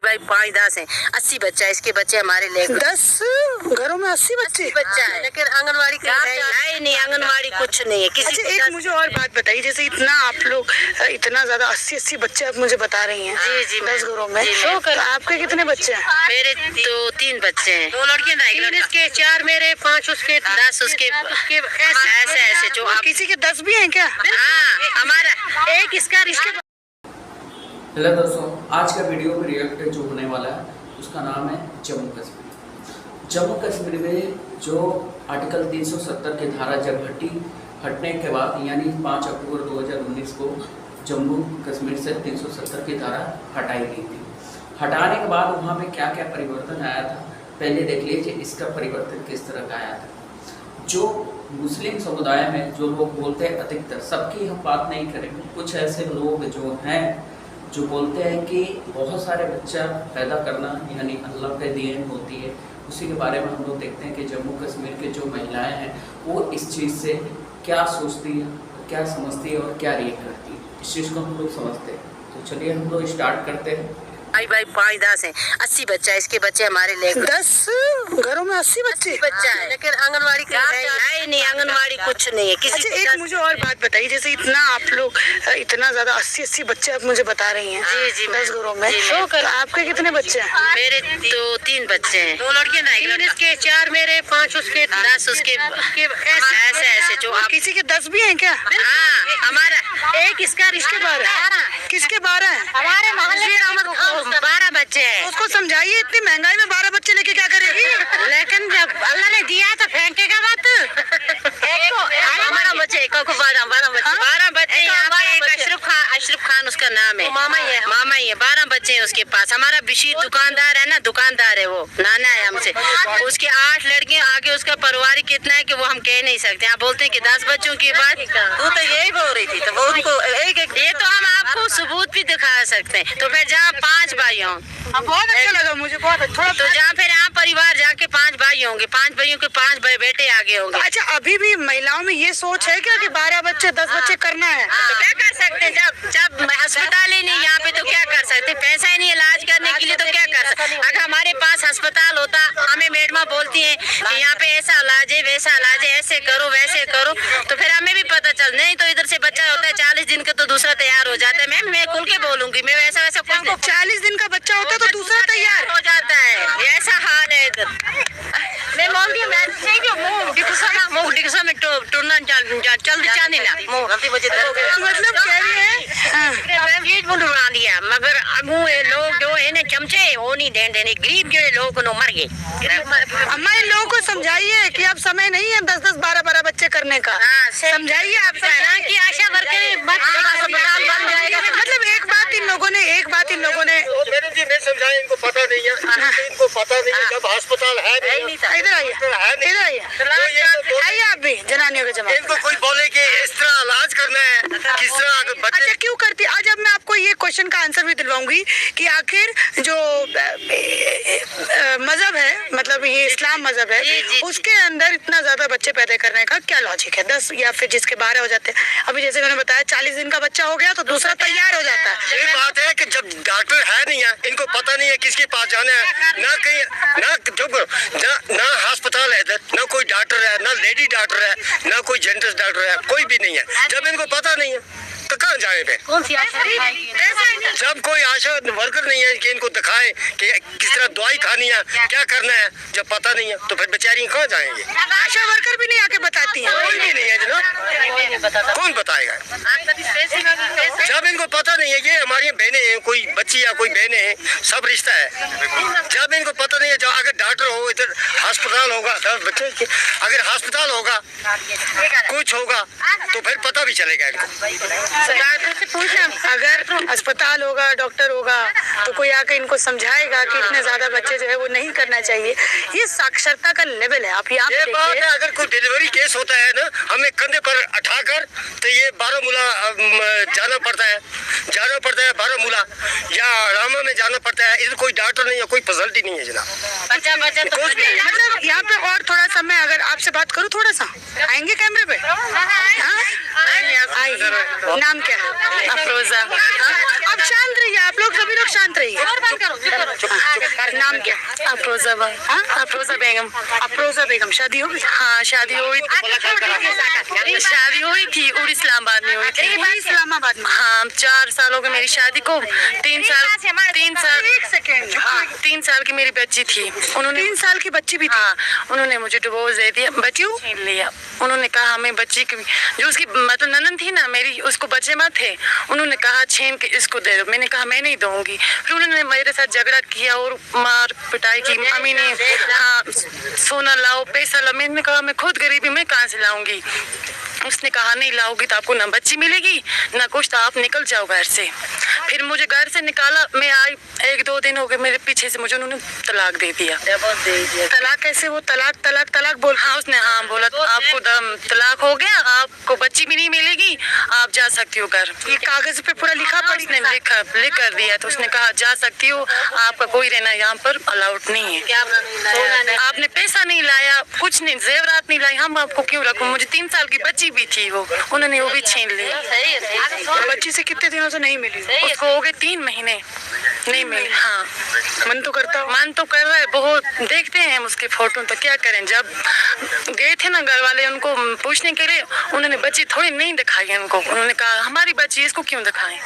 भाई 5-10 है, 80 बच्चा, इसके बच्चे हमारे ले 10 घरों में 80 बच्चे बच्चा है, लेकिन आंगनवाड़ी का है नहीं, आंगनवाड़ी कुछ नहीं है किसी। अच्छा, एक मुझे और बात बताइए, जैसे इतना आप लोग इतना ज्यादा 80 बच्चे आप मुझे बता रही हैं। जी जी 10 घरों में तो आपके कितने बच्चे हैं? मेरे तो 3 बच्चे हैं, 2 लड़कियां, 3 इसके, 4 मेरे, 5 उसके, 10 उसके, ऐसे जो आप किसी के 10 भी हैं क्या? हाँ हमारा एक इसका रिश्ते। हेलो दोस्तों, आज का वीडियो में रिएक्ट जो होने वाला है उसका नाम है जम्मू कश्मीर। जम्मू कश्मीर में जो आर्टिकल 370 की धारा जब हटने के बाद यानी 5 अक्टूबर 2019 को जम्मू कश्मीर से 370 की धारा हटाई गई थी। हटाने के बाद वहाँ पे क्या क्या परिवर्तन आया था, पहले देख लीजिए इसका परिवर्तन किस तरह का आया था। जो मुस्लिम समुदाय में जो लोग बोलते हैं, अधिकतर सबकी हम बात नहीं करेंगे, कुछ ऐसे लोग जो हैं जो बोलते हैं कि बहुत सारे बच्चा पैदा करना यानी अल्लाह के देन होती है, उसी के बारे में हम लोग देखते हैं कि जम्मू कश्मीर के जो महिलाएं हैं वो इस चीज़ से क्या सोचती है, क्या समझती है और क्या रिएक्ट करती है, इस चीज़ को हम लोग समझते हैं। तो चलिए हम लोग स्टार्ट करते हैं। भाई 5-10 है, 80 बच्चा, इसके बच्चे हमारे ले 10 घरों में 80 बच्चे बच्चा है, लेकिन आंगनवाड़ी का है नहीं, आंगनवाड़ी कुछ नहीं है किसी। अच्छा, एक मुझे और बात बताइए, जैसे इतना आप लोग इतना ज्यादा 80 बच्चे आप मुझे बता रही हैं। जी जी 10 घरों में तो आपके कितने बच्चे हैं? मेरे तो 3 बच्चे हैं, 2 लड़कियां, 3 इसके, 4 मेरे, 5 उसके, 10 उसके, ऐसे जो आप किसी के 10 भी हैं क्या? हाँ हमारा एक इसका रिश्ते। 12 किसके 12 हैं? हमारे मोहल्ले में 12 बच्चे हैं। उसको समझाइए, इतनी महंगाई में 12 बच्चे लेके क्या करेगी? लेकिन जब अल्लाह ने दिया है तो फेंकेगा मत। हमारा बच्चे 12 बच्चे यहाँ पे। एक अशरफ खान उसका नाम है, मामा ही है, 12 बच्चे हैं उसके पास। हमारा बिशीर दुकानदार है ना, दुकानदार है, वो नाना है हमसे, उसके 8 लड़कियां, आगे उसका परिवार कितना है कि वो हम कह नहीं सकते। आप बोलते हैं कि 10 बच्चों की बात, तू तो यही बोल रही थी, तो वो उनको ये तो हम आपको सबूत भी दिखा सकते हैं। तो फिर जहाँ 5 भाई हों, बहुत अच्छा लगा मुझे, बहुत अच्छा। तो जहाँ फिर यहाँ परिवार जाके 5 भाई होंगे, 5 भाइयों के 5 बेटे आगे होंगे। अच्छा, अभी भी महिलाओं में ये सोच है क्या कि 12 बच्चे 10 बच्चे करना है? तो क्या कर सकते हैं, जब अस्पताल ही नहीं यहाँ पे तो क्या कर सकते हैं, पैसा ही नहीं इलाज करने के लिए तो क्या कर सकते हैं। अगर हमारे पास अस्पताल होता, हमें मैडमा बोलती है कि यहाँ पे ऐसा इलाज है, वैसा इलाज है, ऐसे करो वैसे करो, तो फिर हमें भी पता चल। नहीं तो इधर से बच्चा होता है 40 दिन का तो दूसरा तैयार हो जाता है। मैम मैं खुल के बोलूंगी, मैं वैसा कुछ नहीं। 40 दिन का बच्चा होता है तो दूसरा तैयार हो जाता है, ऐसा हाल है इधर। मैं बोलती हूँ, मैं नहीं जो मुँह डिक्सा में टूरना चल जाने ना मतलब कह रही है बना दिया, मगर अगू लोग जो है ना चमचे वो नहीं देने, गरीब जो लोग मर गए। अम्मा, इन लोगों को समझाइए कि अब समय नहीं है 10-10 12-12 बच्चे करने का। समझाइए आप की आशा वर्कर अस्पताल बन जाएगा। मतलब एक बात इन लोगों ने मैडम जी नहीं समझाए, इनको पता नहीं है, इनको पता नहीं है। जब अस्पताल है नहीं, इधर आइए आइए आप भी जनानियों के जमा। इनको कोई बोले कि इस तरह इलाज करना है, किस तरह बच्चे। अच्छा, क्यों करती? आज अब मैं आपको ये क्वेश्चन का आंसर भी दिलवाऊंगी कि आखिर जो मजहब है, मतलब ये इस्लाम मजहब है, उसके अंदर इतना ज्यादा बच्चे पैदा करने का क्या लॉजिक है? 10 या फिर जिसके 12 हो जाते हैं। अभी जैसे मैंने बताया 40 दिन का बच्चा हो गया तो दूसरा तैयार हो जाता है। ये बात है कि जब डॉक्टर है नहीं है, इनको पता नहीं है किसके पास जाना है, ना कहीं ना अस्पताल है इधर, ना कोई डॉक्टर है, ना लेडी डॉक्टर है, ना कोई जेंट्स डॉक्टर है, कोई भी नहीं है। जब इनको पता नहीं है तो कहाँ जाए पे? कौन सी आशा? जब कोई आशा वर्कर नहीं है कि इनको दिखाए कि किस तरह दवाई खानी है, क्या करना है, जब पता नहीं है तो फिर बेचारी कहाँ जाएंगे? आशा वर्कर भी नहीं आके बताती है। कोई भी नहीं है जनाब, कौन बताएगा? जब इनको पता नहीं है, ये हमारी बहनें हैं, कोई बच्ची या कोई बहनें हैं, सब रिश्ता है। जब इनको पता नहीं है, जब अगर डॉक्टर हो, इधर अस्पताल होगा, बच्चे अगर अस्पताल होगा, कुछ होगा तो फिर पता भी चलेगा इनको। से पूछना, अगर अस्पताल होगा, डॉक्टर होगा, तो कोई आके इनको समझाएगा कि इतने ज्यादा बच्चे जो है वो नहीं करना चाहिए। ये साक्षरता का लेवल है। आप यहाँ ये बात है, अगर कोई डिलीवरी केस होता है ना, हमें कंधे पर उठाकर तो ये बारामूला जाना पड़ता है 12 या रामा में जाना पड़ता है। इधर कोई डॉक्टर नहीं है, कोई फैसिलिटी नहीं है जनाब। बच्चा मतलब यहाँ पे और थोड़ा सा मैं अगर आपसे बात करूँ, थोड़ा सा आएंगे कैमरे पे? नाम क्या है? अफरोजा। आप शांत रहिए, आप लोग सभी लोग शांत रहिए। नाम क्या? अफरोजा अफरोजा बेगम। अफरोजा बेगम। शादी हो गई? हाँ शादी हुई थी और इस्लामाबाद में हुई थी। इस्लामाबाद में? हाँ 4 साल हो गए मेरी शादी को। 3 साल की मेरी बच्ची थी। उन्होंने 3 साल की बच्ची भी थी? हाँ उन्होंने मुझे डिवोर्स दे दिया, बच्ची छीन लिया। उन्होंने कहा हमें बच्ची की जो उसकी मतलब ननद थी ना मेरी, उसको बच्चे मत थे, उन्होंने कहा छीन के इसको दे दो। मैंने कहा मैं नहीं दूंगी। फिर उन्होंने मेरे साथ झगड़ा किया और मार पिटाई की। मम्मी ने हाँ सोना लाओ पैसा लाओ। मैंने कहा मैं खुद गरीबी में कहाँ से लाऊंगी। उसने कहा नहीं लाओगी तो आपको ना बच्ची मिलेगी ना कुछ, तो आप निकल जाओ घर से। फिर मुझे घर से निकाला, मैं आई 1-2 दिन हो गए, मेरे पीछे से मुझे उन्होंने तलाक दे दिया। तलाक कैसे? वो तलाक तलाक तलाक बोल? हाँ उसने हाँ बोला आपको तलाक हो गया, आपको बच्ची भी नहीं मिलेगी, आप जा सकती हो घर। ये कागज पे पूरा लिखा पड़ी? उसने लिख कर दिया। तो उसने कहा जा सकती हो, आपका कोई रहना यहाँ पर अलाउड नहीं है। आपने पैसा नहीं लाया, कुछ नहीं, जेवरात नहीं लाई, हम आपको क्यों रखूं। मुझे 3 साल की बच्ची भी थी, वो उन्होंने वो भी छीन ली। बच्ची से कितने दिनों से नहीं मिली? उसको हो गए 3 महीने नहीं मिली। हाँ मन तो करता हो? मन तो कर रहा है बहुत, देखते हैं हम उसके फोटो, तो क्या करें। जब गए थे ना घर वाले उनको पूछने के लिए, उन्होंने बच्ची थोड़ी नहीं दिखाई उनको। उन्होंने कहा हमारी बच्ची, इसको क्यों दिखाएं।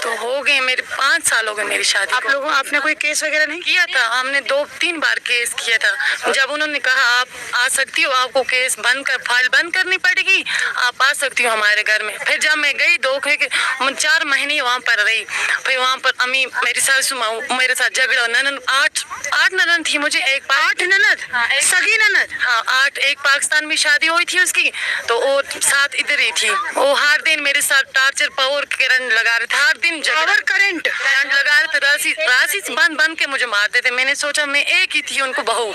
तो हो गए मेरे 5 साल हो गए मेरी शादी। आप लोगों आपने कोई केस वगैरह नहीं किया था? हमने 2-3 बार केस किया था। जब उन्होंने कहा आप आ सकती हो, आपको केस फाइल बंद करनी पड़ेगी, आप आ सकती हो हमारे घर में। फिर जब मैं गई 4 महीने वहाँ पर रही। फिर वहाँ पर अम्मी मेरी सासू माँ मेरे साथ झगड़ा। ननद 8 ननद थी मुझे। 8 ननद? सगी ननद? हाँ 8। एक पाकिस्तान में शादी हुई थी उसकी, तो वो 7 इधर ही थी। वो हर दिन मेरे साथ टार्चर पावर करंट लगा रहे थे, हर दिन पावर करंट लगा रहे थे। राशि बंद के मुझे मारते थे। मैंने सोचा मैं एक ही थी उनको बहू।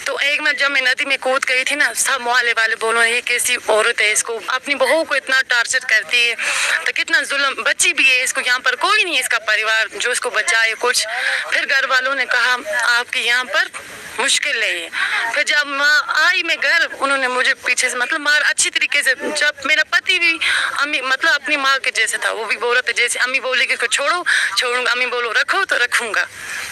तो एक में जब मैं नदी में कूद गई थी ना, सब मोहल्ले वाले बोलो ये कैसी औरत है, इसको अपनी बहू को इतना टार्चर करती है, तो कितना जुल्म। बच्ची भी है, इसको यहाँ पर कोई नहीं है इसका परिवार जो इसको बचाए कुछ। फिर घर वालों ने कहा आपके यहाँ पर मुश्किल है ये। फिर जब माँ आई मैं घर, उन्होंने मुझे पीछे से मतलब मार अच्छी तरीके से। जब मेरा पति भी अम्मी मतलब अपनी माँ के जैसे था, वो भी बोल रहा था जैसे अम्मी बोली कि छोड़ूंगा, अम्मी बोलो रखो तो रखूंगा।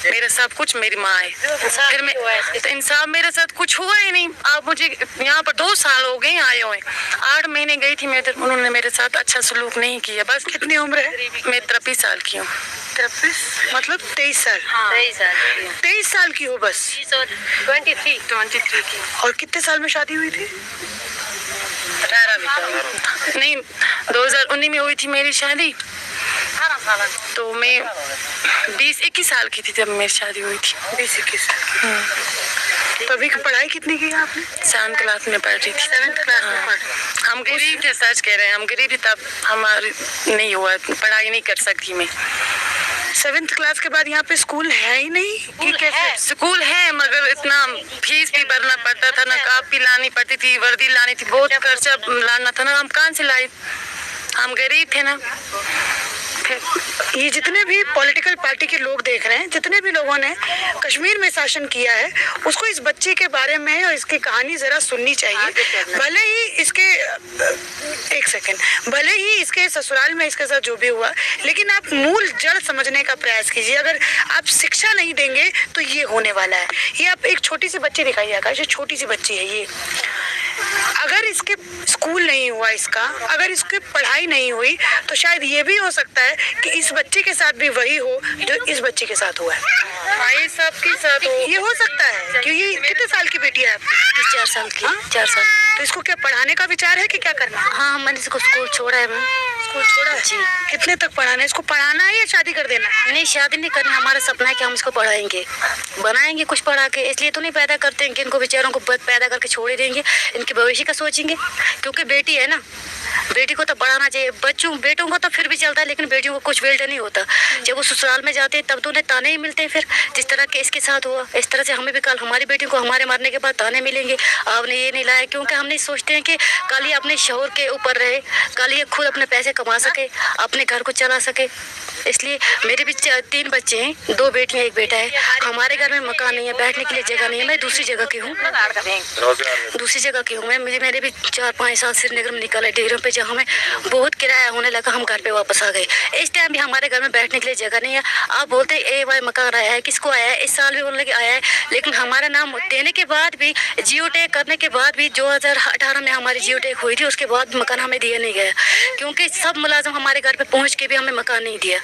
मेरा सब कुछ मेरी माँ है। फिर मैं तो इंसाफ मेरे साथ कुछ हुआ ही नहीं। आप मुझे यहाँ पर 2 साल हो गए आए हुए। 8 महीने गई थी मैं, उन्होंने मेरे साथ अच्छा सलूक नहीं किया। बस। कितनी उम्र है? मैं 23 साल की हूँ। 23 मतलब 23 साल? 23 साल की हो बस? 23 की। और कितने साल में शादी हुई थी? 18 में नहीं, 2019 में हुई थी मेरी शादी। तो मैं 20-21 साल की थी जब मेरी शादी हुई थी। 20-21 साल। तो अभी पढ़ाई कितनी की आपने? 7th क्लास में पढ़ रही थी। 7th क्लास में पढ़। हम गरीब थे, सच कह रहे हैं, हम गरीब थे तब हमारी नहीं हुआ, पढ़ाई नहीं कर सकती मैं। 7th क्लास के बाद यहाँ पे स्कूल है ही नहीं कि कैसे? स्कूल है मगर इतना फीस भी भरना पड़ता था ना, कापी लानी पड़ती थी, वर्दी लानी थी, बहुत खर्चा लाना था ना। हम कहाँ से लाए, हम गरीब थे ना। ये जितने भी पॉलिटिकल पार्टी के लोग देख रहे हैं, जितने भी लोगों ने कश्मीर में शासन किया है, उसको इस बच्चे के बारे में और इसकी कहानी जरा सुननी चाहिए। भले ही इसके एक सेकंड, भले ही इसके ससुराल में इसके साथ जो भी हुआ, लेकिन आप मूल जड़ समझने का प्रयास कीजिए। अगर आप शिक्षा नहीं देंगे तो ये होने वाला है। ये आप एक छोटी सी बच्ची दिखाइए, आकाश, छोटी सी बच्ची है ये। अगर इसके स्कूल नहीं हुआ, इसका अगर इसकी पढ़ाई नहीं हुई, तो शायद ये भी हो सकता है कि इस बच्चे के साथ भी वही हो जो इस बच्चे के साथ हुआ है। ये सबके साथ ये हो सकता है। क्योंकि कितने साल की बेटी है आपकी? 4 साल की। 4 साल। तो इसको क्या पढ़ाने का विचार है कि क्या करना है? हाँ मैंने इसको स्कूल छोड़ा है। स्कूल छोड़ा है जी। कितने तक पढ़ाना है इसको? पढ़ाना है या शादी कर देना? नहीं शादी नहीं करनी, हमारा सपना है कि हम इसको पढ़ाएंगे, बनाएंगे कुछ पढ़ा के। इसलिए तो नहीं पैदा करते हैं कि इनको बेचारों को पैदा करके छोड़ ही देंगे, इनके भविष्य का सोचेंगे। क्योंकि बेटी है ना, बेटी को तो पढ़ाना चाहिए। बेटों को तो फिर भी चलता है, लेकिन बेटियों को कुछ बेल्ट नहीं होता। जब वो ससुराल में जाते हैं तब तो उन्हें ताने ही मिलते हैं। फिर जिस तरह के इसके साथ हुआ, इस तरह से हमें भी कल हमारी बेटी को हमारे मरने के बाद ताने मिलेंगे, आपने ये नहीं लाया। क्योंकि हम नहीं सोचते हैं कि कल ये अपने शौहर के ऊपर रहे, कल ये खुद अपने पैसे कमा सके, अपने घर को चला सके। इसलिए मेरे भी 3 बच्चे हैं, 2 बेटियां 1 बेटा है। हमारे घर में मकान नहीं है, बैठने के लिए जगह नहीं है। मैं दूसरी जगह की हूँ, मैं मेरे भी 4-5 साल श्रीनगर में निकल है, डेरे टाइम पे जब हमें बहुत किराया होने लगा हम घर पे वापस आ गए। इस टाइम भी हमारे घर में बैठने के लिए जगह नहीं है। आप बोलते ए वाई मकान आया है, किसको आया है? इस साल भी बोलने के आया है, लेकिन हमारा नाम देने के बाद भी, जियो टैग करने के बाद भी 2018 में हमारी जियो टैग हुई थी, उसके बाद मकान हमें दिया नहीं गया, क्योंकि सब मुलाजिम हमारे घर पे पहुँच के भी हमें मकान नहीं दिया।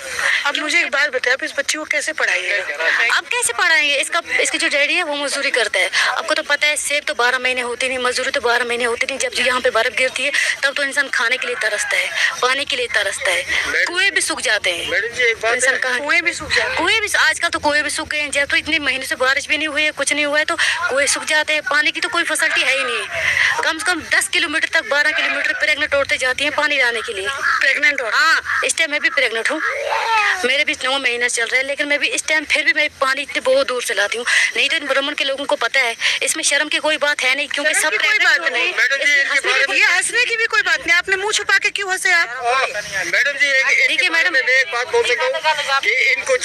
अब मुझे एक बात बताए, आप इस बच्ची को कैसे पढ़ाइएगा? अब कैसे पढ़ाएंगे? इसकी जो डैडी है वो मजदूरी करता है। आपको तो पता है सेब तो 12 महीने होती नहीं, मजदूरी तो 12 महीने होती नहीं। जब यहाँ पे बर्फ गिरती है तब तो इंसान खाने के लिए तरसता है, पानी के लिए तरसता है। कुएं भी सूख जाते हैं, मैडम जी एक बात इंसान कहाँ, कुएं भी सूख जाते हैं। कुएं भी आजकल तो कुएं भी सूख गए हैं। जब तो इतने महीने से बारिश भी नहीं हुई है, कुछ नहीं हुआ है, तो कुएं सूख जाते हैं। पानी की तो कोई फैसिलिटी है ही नहीं। कम से कम 10 किलोमीटर तक 12 किलोमीटर प्रेग्नेंट औरतें जाती हैं पानी लाने के लिए। प्रेग्नेंट हो? हाँ, इस टाइम मैं भी प्रेग्नेंट हूँ, मेरे भी 9 महीने चल रहे हैं, लेकिन मैं भी इस टाइम फिर भी मैं पानी इतने बहुत दूर से लाती हूँ। नहीं तो इन ब्राह्मण के लोगों को पता है, इसमें शर्म की कोई बात है नहीं, क्योंकि सब कोई बात नहीं। मैडम जी इनके बारे में ये हंसने की भी कोई बात नहीं। आपने मुंह छुपा के क्यों हंसे आप? मैडम जी देखिए मैडम, मैं एक बात बोल सकता हूँ कि इनको